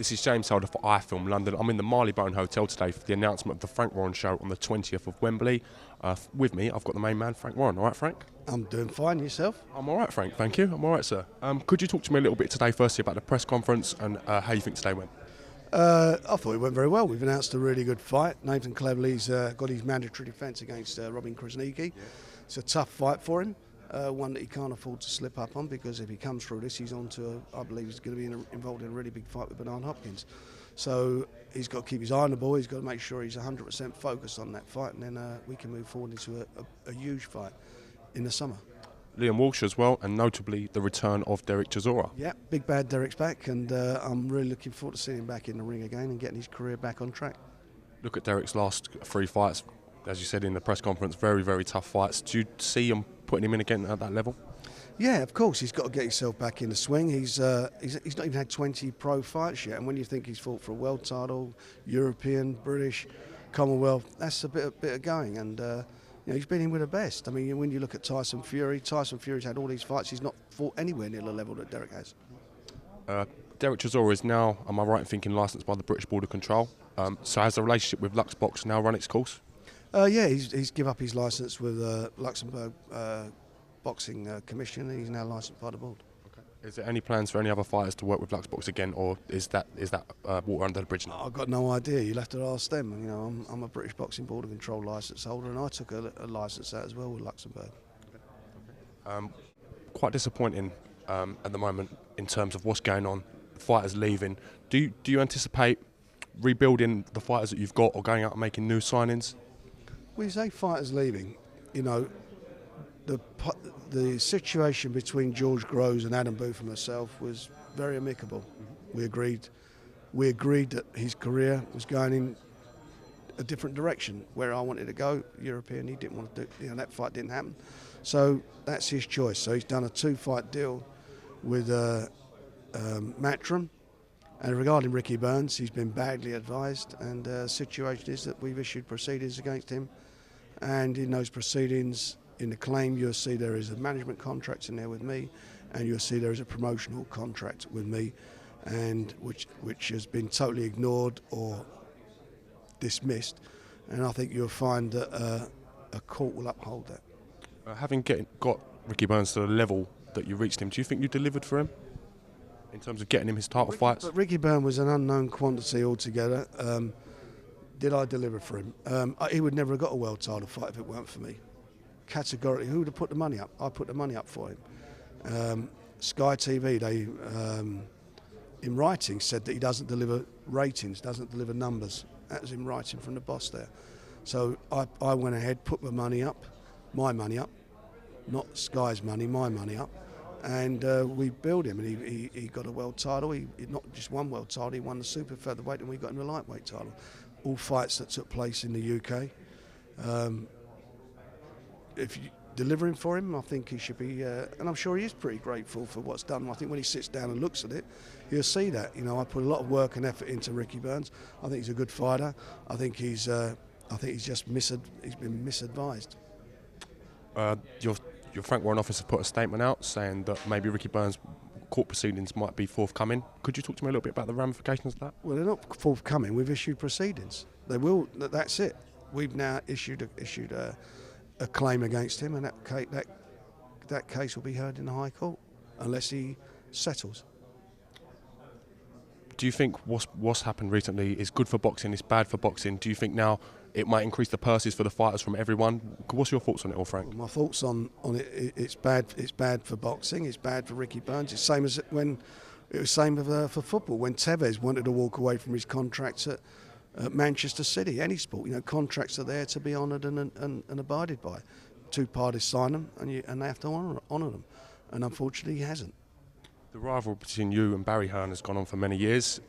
This is James Holder for iFILM London. I'm in the Marylebone Hotel today for the announcement of the Frank Warren show on the 20th of Wembley. With me, I've got the main man, Frank Warren. All right, Frank? I'm doing fine. Yourself? I'm all right, Frank. Thank you. I'm all right, sir. Could you talk to me a little bit today, firstly, about the press conference and how you think today went? I thought it went very well. We've announced a really good fight. Nathan Cleverley's got his mandatory defence against Robin Krasniqi. Yeah. It's a tough fight for him. One that he can't afford to slip up on, because if he comes through this, he's on to, I believe he's going to be involved in a really big fight with Bernard Hopkins. So he's got to keep his eye on the ball. He's got to make sure he's 100% focused on that fight, and then we can move forward into a huge fight in the summer. Liam Walsh as well, and notably the return of Derrick Tazawa. Yeah, big bad Derrick's back, and I'm really looking forward to seeing him back in the ring again and getting his career back on track. Look at Derrick's last 3 fights, as you said in the press conference, very, very tough fights. Do you see him putting him in again at that level? Yeah, of course. He's got to get himself back in the swing. He's not even had 20 pro fights yet, and when you think he's fought for a world title, European, British, Commonwealth, that's a bit of going, and he's been in with the best. I mean, when you look at Tyson Fury's had all these fights. He's not fought anywhere near the level that Derrick has. Derrick Tazawa is now, am I right in thinking, licensed by the British Border Control? So has the relationship with Luxbox now run its course? Yeah, he's give up his licence with Luxembourg Boxing Commission, and he's now licensed by the board. Okay. Is there any plans for any other fighters to work with Luxbox again, or is that water under the bridge now? I've got no idea. You'll have to ask them. You know, I'm a British Boxing Border Control licence holder, and I took a licence out as well with Luxembourg. Quite disappointing at the moment in terms of what's going on. Fighters leaving. Do you anticipate rebuilding the fighters that you've got, or going out and making new signings? When you say fighters leaving, the situation between George Groves and Adam Booth and myself was very amicable. Mm-hmm. We agreed that his career was going in a different direction. Where I wanted to go, European, he didn't want to do. That fight didn't happen. So that's his choice. So he's done a 2-fight deal with Matchroom. And regarding Ricky Burns, he's been badly advised, and the situation is that we've issued proceedings against him, and in those proceedings, in the claim, you'll see there is a management contract in there with me, and you'll see there is a promotional contract with me, and which has been totally ignored or dismissed, and I think you'll find that a court will uphold that. Having got Ricky Burns to the level that you reached him, do you think you delivered for him in terms of getting him his title fights? But Ricky Burns was an unknown quantity altogether. Did I deliver for him? He would never have got a world title fight if it weren't for me. Categorically, who would have put the money up? I put the money up for him. Sky TV, they in writing said that he doesn't deliver ratings, doesn't deliver numbers. That was in writing from the boss there. So I went ahead, put my money up, not Sky's money, my money up. And we built him, and he got a world title. He not just one world title, he won the super featherweight, and we got him the lightweight title. All fights that took place in the UK. If you delivering for him, I think he should be, and I'm sure he is pretty grateful for what's done. I think when he sits down and looks at it, he'll see that. I put a lot of work and effort into Ricky Burns. I think he's a good fighter. I think he's just he's been misadvised. Your Frank Warren office have put a statement out saying that maybe Ricky Burns' court proceedings might be forthcoming. Could you talk to me a little bit about the ramifications of that? Well, they're not forthcoming. We've issued proceedings. They will. That's it. We've now issued a claim against him, and that case will be heard in the High Court unless he settles. Do you think what's happened recently is good for boxing, it's bad for boxing? Do you think now it might increase the purses for the fighters from everyone? What's your thoughts on it all, Frank? Well, my thoughts on it, it's bad for boxing, it's bad for Ricky Burns. It's same as when it was same for football, when Tevez wanted to walk away from his contracts at Manchester City. Any sport, contracts are there to be honoured and abided by. Two parties sign them, and they have to honour them. And unfortunately, he hasn't. The rivalry between you and Barry Hearn has gone on for many years.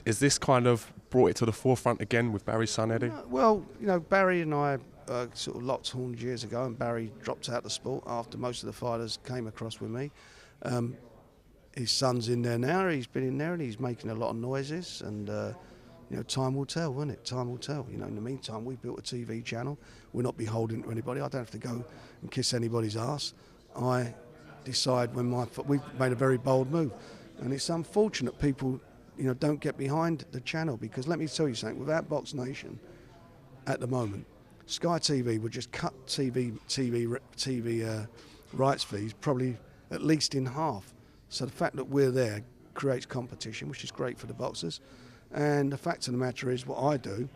Is this kind of brought it to the forefront again with Barry's son, Eddie? Well, Barry and I sort of locked horns years ago, and Barry dropped out the sport after most of the fighters came across with me. His son's in there now. He's been in there, and he's making a lot of noises, and time will tell, won't it? Time will tell. In the meantime, we built a TV channel. We're not beholden to anybody. I don't have to go and kiss anybody's ass. I decide when we've made a very bold move, and it's unfortunate people, don't get behind the channel, because let me tell you something, without Box Nation at the moment, Sky TV would just cut TV rights fees probably at least in half. So the fact that we're there creates competition, which is great for the boxers. And the fact of the matter is, what I do,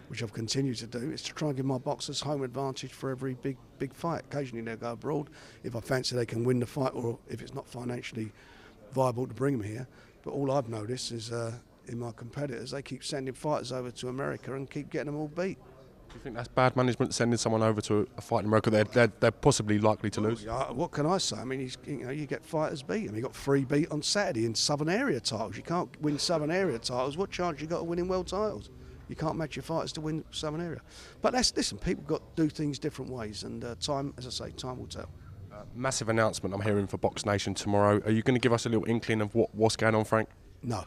which I've continued to do, is to try and give my boxers home advantage for every big fight. Occasionally they'll go abroad if I fancy they can win the fight, or if it's not financially viable to bring them here. But all I've noticed is in my competitors, they keep sending fighters over to America and keep getting them all beat. Do you think that's bad management, sending someone over to a fight in America they're possibly likely to lose? What can I say? I mean, you get fighters beat. I mean, you got 3 beat on Saturday in Southern Area titles. You can't win Southern Area titles. What chance you got of winning world titles? You can't match your fighters to win Southern Area. But listen, people got to do things different ways, and time, as I say, time will tell. Massive announcement I'm hearing for Box Nation tomorrow. Are you going to give us a little inkling of what's going on, Frank? No.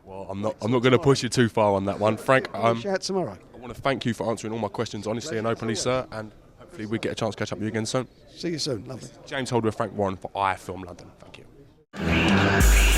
Well, I'm not going to push you too far on that one, Frank. Shout tomorrow. I want to thank you for answering all my questions honestly and openly, sir, and hopefully we get a chance to catch up with you again soon. See you soon. Lovely. James Holder with Frank Warren for iFILM London. Thank you.